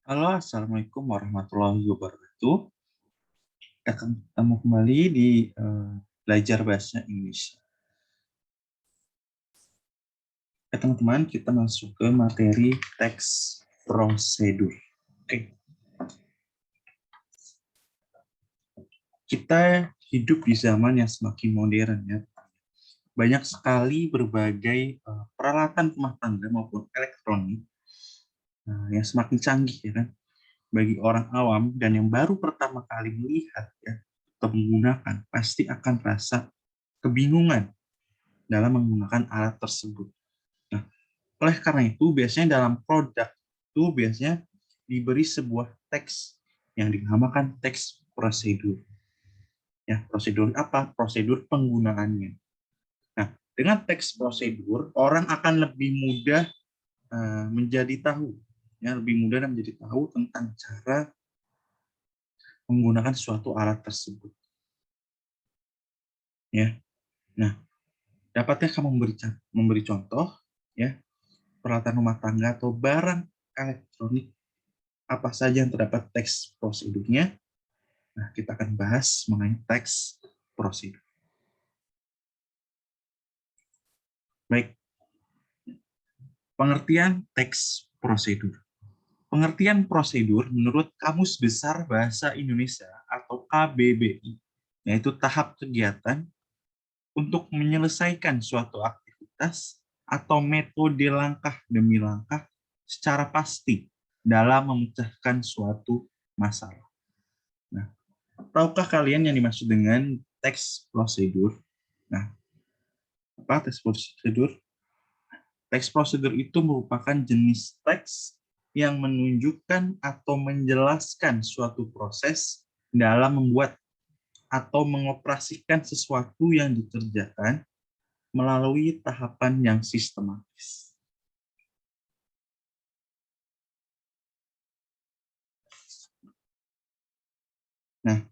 Halo, Assalamualaikum warahmatullahi wabarakatuh. Kita akan ketemu kembali di belajar bahasa Indonesia. Oke, teman-teman, kita masuk ke materi teks prosedur. Oke. Kita hidup di zaman yang semakin modern ya. Banyak sekali berbagai peralatan rumah tangga maupun elektronik yang semakin canggih ya kan. Bagi orang awam dan yang baru pertama kali melihat ya atau menggunakan pasti akan rasa kebingungan dalam menggunakan alat tersebut. Nah, oleh karena itu biasanya dalam produk itu biasanya diberi sebuah teks yang dinamakan teks prosedur. Ya, prosedur apa? Prosedur penggunaannya. Nah, dengan teks prosedur orang akan lebih mudah menjadi tahu, ya lebih mudah menjadi tahu tentang cara menggunakan suatu alat tersebut. Ya, nah dapatkah kamu memberi contoh, ya peralatan rumah tangga atau barang elektronik apa saja yang terdapat teks prosedurnya? Nah, kita akan bahas mengenai teks prosedur. Baik, pengertian teks prosedur. Pengertian prosedur menurut Kamus Besar Bahasa Indonesia atau KBBI, yaitu tahap kegiatan untuk menyelesaikan suatu aktivitas atau metode langkah demi langkah secara pasti dalam memecahkan suatu masalah. Nah, tahukah kalian yang dimaksud dengan teks prosedur? Nah, apa teks prosedur? Teks prosedur itu merupakan jenis teks yang menunjukkan atau menjelaskan suatu proses dalam membuat atau mengoperasikan sesuatu yang dikerjakan melalui tahapan yang sistematis. Nah,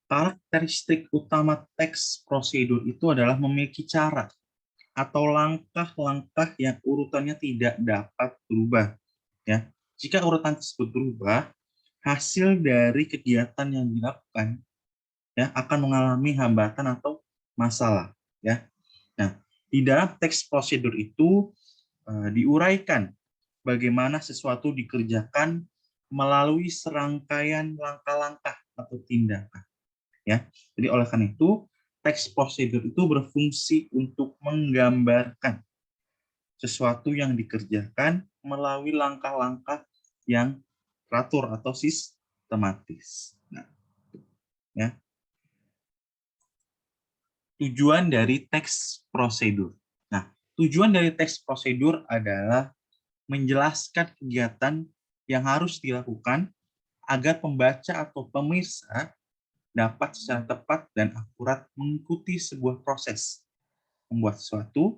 karakteristik utama teks prosedur itu adalah memiliki cara atau langkah-langkah yang urutannya tidak dapat berubah. Ya, jika urutan tersebut berubah, hasil dari kegiatan yang dilakukan ya akan mengalami hambatan atau masalah. Ya, nah di dalam teks prosedur itu diuraikan bagaimana sesuatu dikerjakan melalui serangkaian langkah-langkah atau tindakan. Ya, jadi oleh karena itu teks prosedur itu berfungsi untuk menggambarkan sesuatu yang dikerjakan melalui langkah-langkah yang teratur atau sistematis. Nah, ya. Tujuan dari teks prosedur. Nah, tujuan dari teks prosedur adalah menjelaskan kegiatan yang harus dilakukan agar pembaca atau pemirsa dapat secara tepat dan akurat mengikuti sebuah proses membuat sesuatu,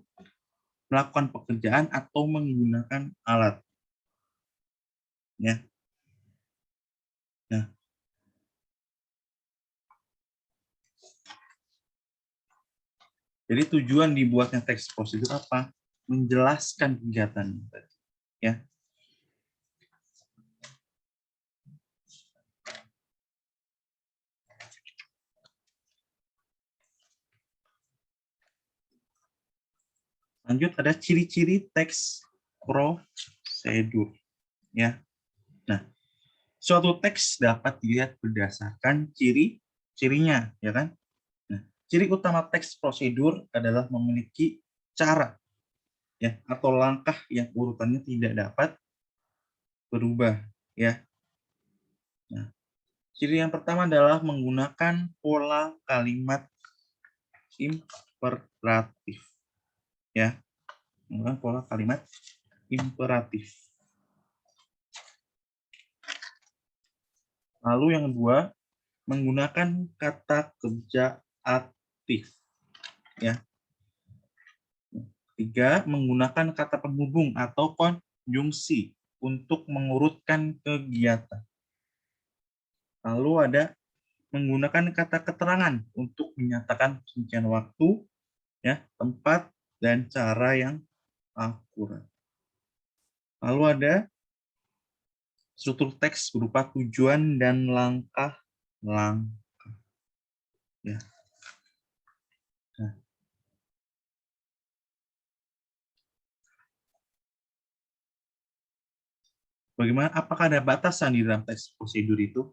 melakukan pekerjaan atau menggunakan alat. Ya. Nah, jadi tujuan dibuatnya teks prosedur apa? Menjelaskan kegiatan tadi. Ya. Lanjut ada ciri-ciri teks prosedur. Ya. Nah, suatu teks dapat dilihat berdasarkan ciri-cirinya, ya kan? Nah, ciri utama teks prosedur adalah memiliki cara ya atau langkah yang urutannya tidak dapat berubah, ya. Nah, ciri yang pertama adalah menggunakan pola kalimat imperatif, ya. Menggunakan pola kalimat imperatif. Lalu yang kedua, menggunakan kata kerja aktif, ya. Tiga, menggunakan kata penghubung atau konjungsi untuk mengurutkan kegiatan. Lalu ada menggunakan kata keterangan untuk menyatakan rincian waktu, ya, tempat, dan cara yang akurat. Lalu ada struktur teks berupa tujuan dan langkah-langkah. Ya. Nah, bagaimana? Apakah ada batasan di dalam teks prosedur itu?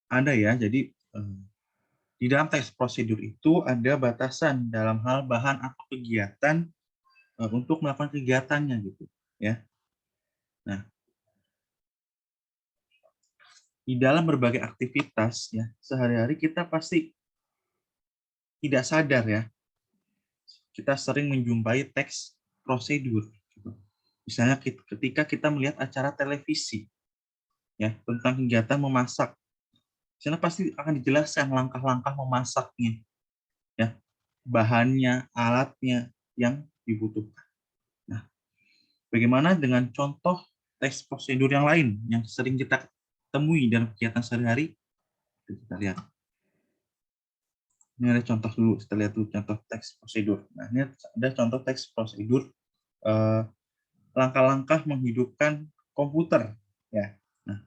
Ada ya. Jadi di dalam teks prosedur itu ada batasan dalam hal bahan atau kegiatan untuk melakukan kegiatannya gitu, ya. Nah, di dalam berbagai aktivitas ya sehari-hari kita pasti tidak sadar ya, kita sering menjumpai teks prosedur. Gitu. Misalnya ketika kita melihat acara televisi ya tentang kegiatan memasak, sana pasti akan dijelaskan langkah-langkah memasaknya, ya, bahannya, alatnya yang dibutuhkan. Nah, bagaimana dengan contoh teks prosedur yang lain yang sering kita temui dalam kegiatan sehari-hari? Kita lihat. Ini ada contoh dulu, kita lihat dulu contoh teks prosedur. Nah, ini ada contoh teks prosedur langkah-langkah menghidupkan komputer. Ya. Nah,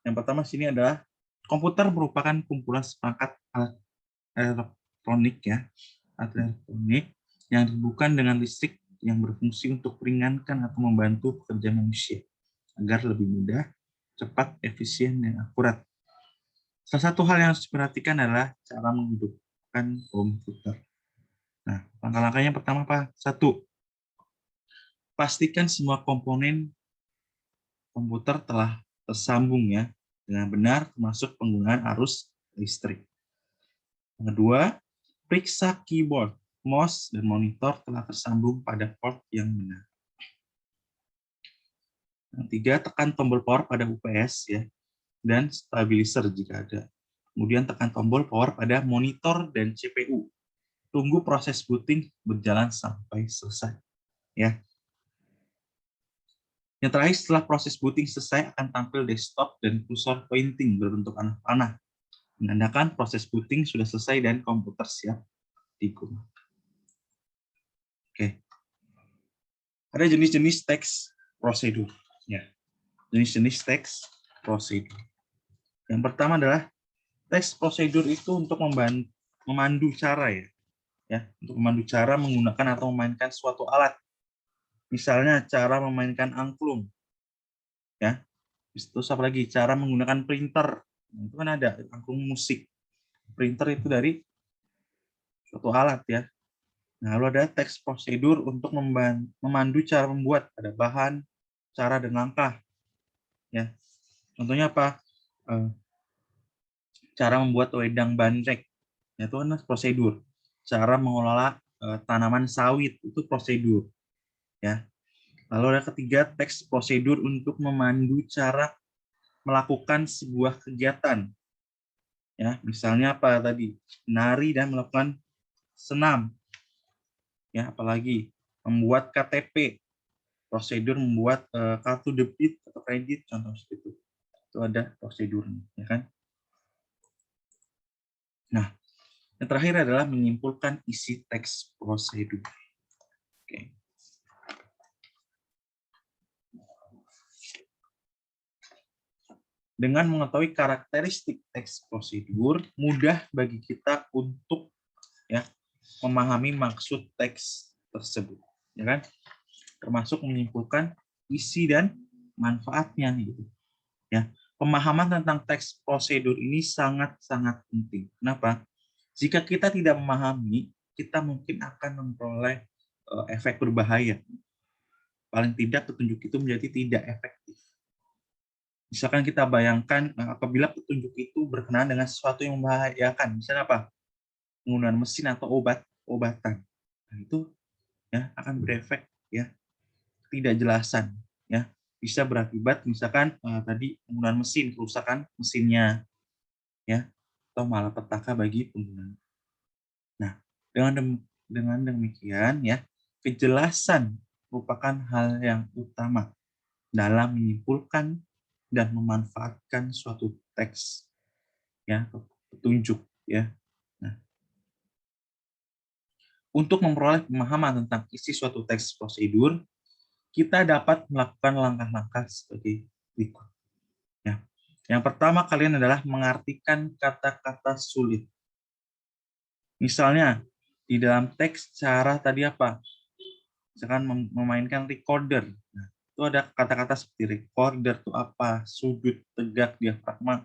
yang pertama sini adalah komputer merupakan kumpulan seperangkat alat elektronik ya, alat elektronik yang dihubungkan dengan listrik yang berfungsi untuk meringankan atau membantu pekerjaan manusia agar lebih mudah, cepat, efisien, dan akurat. Salah satu hal yang harus diperhatikan adalah cara menghidupkan komputer. Nah, langkah-langkahnya pertama apa? 1. Pastikan semua komponen komputer telah tersambung ya dengan benar termasuk penggunaan arus listrik. Yang kedua, periksa keyboard, mouse, dan monitor telah tersambung pada port yang benar. Yang ketiga, tekan tombol power pada UPS ya dan stabilizer jika ada. Kemudian tekan tombol power pada monitor dan CPU. Tunggu proses booting berjalan sampai selesai. Ya. Yang terakhir, setelah proses booting selesai, akan tampil desktop dan kursor pointing berbentuk anak panah, menandakan proses booting sudah selesai dan komputer siap digunakan. Oke. Ada jenis-jenis teks prosedur. Ya. Jenis-jenis teks prosedur. Yang pertama adalah teks prosedur itu untuk memandu cara ya, untuk memandu cara menggunakan atau memainkan suatu alat. Misalnya cara memainkan angklung, ya. Terus apa lagi? Cara menggunakan printer. Nah, itu kan ada angklung musik. Printer itu dari suatu alat ya. Nah, lalu ada teks prosedur untuk memandu cara membuat, ada bahan, cara dan langkah. Ya. Contohnya apa? Cara membuat wedang bandrek. Itu kan prosedur. Cara mengelola tanaman sawit itu prosedur. Ya. Lalu ada ketiga, teks prosedur untuk memandu cara melakukan sebuah kegiatan. Ya, misalnya apa tadi? Menari dan melakukan senam. Ya, apalagi membuat KTP, prosedur membuat kartu debit atau kredit, contoh seperti itu. Itu ada prosedurnya, ya kan? Nah, yang terakhir adalah menyimpulkan isi teks prosedur. Oke. Dengan mengetahui karakteristik teks prosedur, mudah bagi kita untuk ya memahami maksud teks tersebut, ya kan? Termasuk menyimpulkan isi dan manfaatnya gitu. Ya. Pemahaman tentang teks prosedur ini sangat-sangat penting. Kenapa? Jika kita tidak memahami, kita mungkin akan memperoleh efek berbahaya. Paling tidak petunjuk itu menjadi tidak efektif. Misalkan kita bayangkan apabila petunjuk itu berkenaan dengan sesuatu yang membahayakan, misalnya apa? Penggunaan mesin atau obatan. Nah, itu ya akan berefek ya tidak jelasan ya. Bisa berakibat misalkan tadi penggunaan mesin, kerusakan mesinnya ya atau malapetaka bagi pengguna. Nah, dengan demikian ya, kejelasan merupakan hal yang utama dalam menyimpulkan dan memanfaatkan suatu teks ya petunjuk ya. Nah, Untuk memperoleh pemahaman tentang isi suatu teks prosedur, kita dapat melakukan langkah-langkah sebagai berikut. Ya. Yang pertama kalian adalah mengartikan kata-kata sulit. Misalnya, di dalam teks cara tadi apa? Misalkan memainkan recorder. Nah, itu ada kata-kata seperti recorder itu apa, sudut, tegak, diafragma,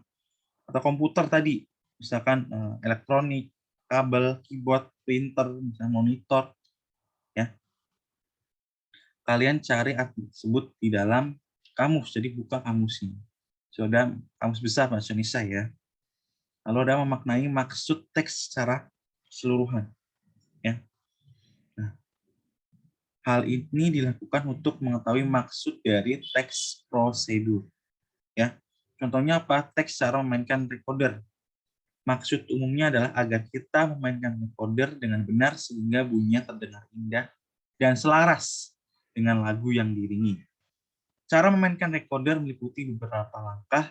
atau komputer tadi. Misalkan elektronik, kabel, keyboard, printer, misalnya monitor. Ya, kalian cari arti tersebut di dalam kamus. Jadi buka kamusnya. Sudah kamus besar bahasa Indonesia ya. Lalu ada memaknai maksud teks secara keseluruhan. Ya. Nah, hal ini dilakukan untuk mengetahui maksud dari teks prosedur. Ya, contohnya apa? Teks cara memainkan recorder. Maksud umumnya adalah agar kita memainkan recorder dengan benar sehingga bunyinya terdengar indah dan selaras dengan lagu yang diiringi. Cara memainkan recorder meliputi beberapa langkah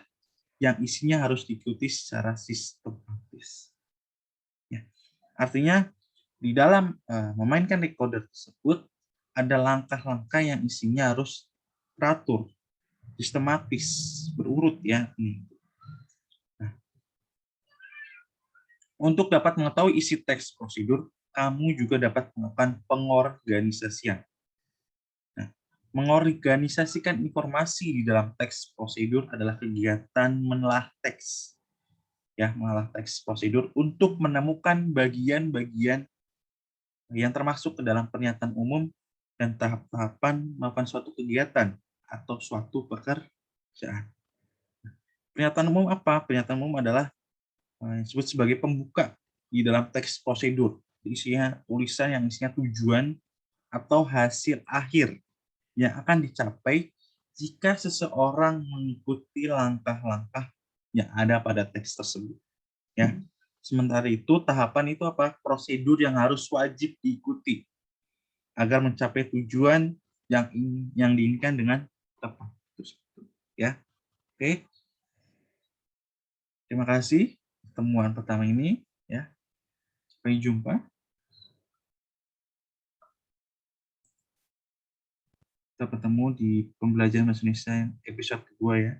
yang isinya harus diikuti secara sistematis. Ya. Artinya di dalam memainkan recorder tersebut ada langkah-langkah yang isinya harus teratur, sistematis, berurut ya. Nah, untuk dapat mengetahui isi teks prosedur, kamu juga dapat melakukan pengorganisasian. Nah, mengorganisasikan informasi di dalam teks prosedur adalah kegiatan menelaah teks. Ya, menelaah teks prosedur untuk menemukan bagian-bagian yang termasuk ke dalam pernyataan umum dan tahap-tahapan melakukan suatu kegiatan atau suatu pekerjaan. Pernyataan umum apa? Pernyataan umum adalah disebut sebagai pembuka di dalam teks prosedur. Isinya tulisan yang isinya tujuan atau hasil akhir yang akan dicapai jika seseorang mengikuti langkah-langkah yang ada pada teks tersebut. Ya. Sementara itu tahapan itu apa? Prosedur yang harus wajib diikuti agar mencapai tujuan yang diinginkan dengan tepat. Ya. Oke. Terima kasih pertemuan pertama ini ya. Sampai jumpa. Kita ketemu di pembelajaran bahasa Indonesia episode kedua ya.